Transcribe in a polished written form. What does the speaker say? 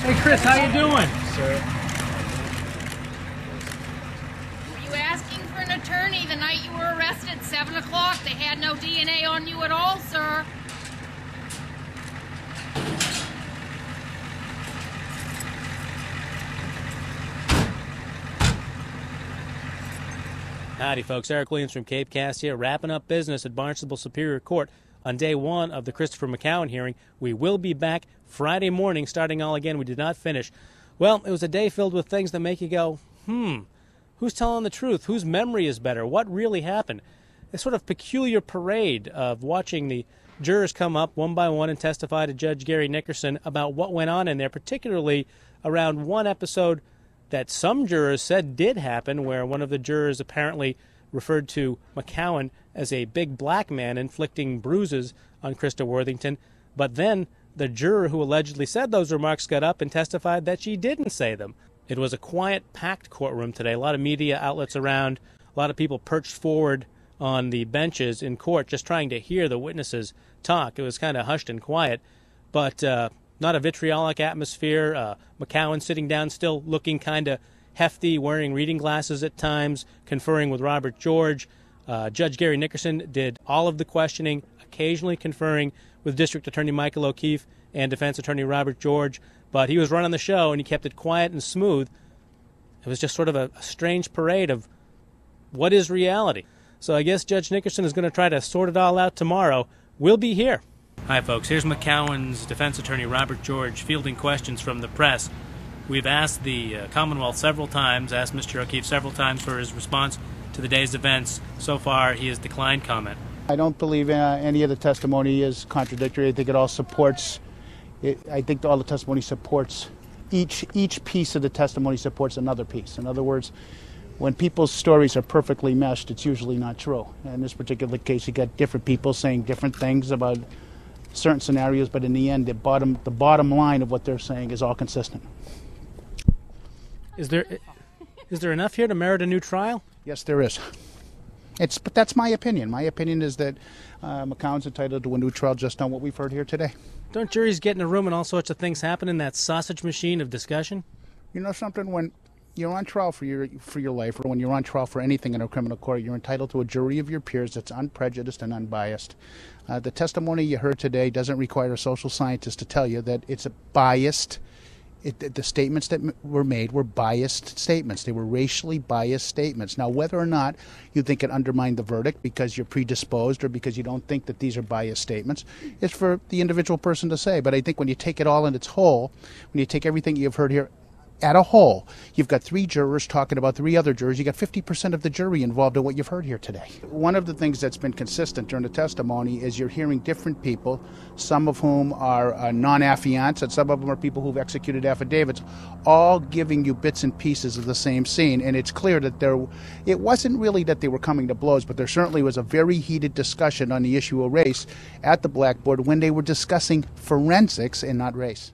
Hey Chris, how you doing? Sir. Were you asking for an attorney the night you were arrested at 7 o'clock? They had no DNA on you at all, sir. Howdy folks, Eric Williams from CapeCast here, wrapping up business at Barnstable Superior Court on day one of the Christopher McCowen hearing. We will be back Friday morning starting all again. We did not finish. Well, it was a day filled with things that make you go, who's telling the truth? Whose memory is better? What really happened? A sort of peculiar parade of watching the jurors come up one by one and testify to Judge Gary Nickerson about what went on in there, particularly around one episode that some jurors said did happen, where one of the jurors apparently referred to McCowen as a big black man inflicting bruises on Krista Worthington. But then the juror who allegedly said those remarks got up and testified that she didn't say them. It was a quiet, packed courtroom today. A lot of media outlets around, a lot of people perched forward on the benches in court just trying to hear the witnesses talk. It was kind of hushed and quiet, but not a vitriolic atmosphere. McCowen sitting down still looking kind of hefty, wearing reading glasses at times, conferring with Robert George. Judge Gary Nickerson did all of the questioning, occasionally conferring with District Attorney Michael O'Keefe and Defense Attorney Robert George, but he was running the show and he kept it quiet and smooth. It was just sort of a strange parade of what is reality. So I guess Judge Nickerson is going to try to sort it all out tomorrow. We'll be here. Hi, folks. Here's McCowen's defense attorney, Robert George, fielding questions from the press. We've asked the Commonwealth several times, asked Mr. O'Keefe several times for his response to the day's events. So far, he has declined comment. I don't believe any of the testimony is contradictory. I think it all supports. I think all the testimony supports each piece of the testimony supports another piece. In other words, when people's stories are perfectly meshed, it's usually not true. In this particular case, you got different people saying different things about certain scenarios, but in the end, the bottom line of what they're saying is all consistent. Is there enough here to merit a new trial? Yes, there is. But that's my opinion. My opinion is that McCowen's entitled to a new trial just on what we've heard here today. Don't juries get in a room and all sorts of things happen in that sausage machine of discussion? You know something? When you're on trial for your life, or when you're on trial for anything in a criminal court, you're entitled to a jury of your peers that's unprejudiced and unbiased. The testimony you heard today doesn't require a social scientist to tell you that it's biased. The statements that were made were biased statements. They were racially biased statements. Now, whether or not you think it undermined the verdict because you're predisposed or because you don't think that these are biased statements, it's for the individual person to say. But I think when you take it all in its whole, when you take everything you've heard here at a whole, you've got three jurors talking about three other jurors. You got 50% of the jury involved in what you've heard here today. One of the things that's been consistent during the testimony is you're hearing different people, some of whom are non-affiants, and some of them are people who've executed affidavits, all giving you bits and pieces of the same scene. And it's clear that it wasn't really that they were coming to blows, but there certainly was a very heated discussion on the issue of race at the blackboard when they were discussing forensics and not race.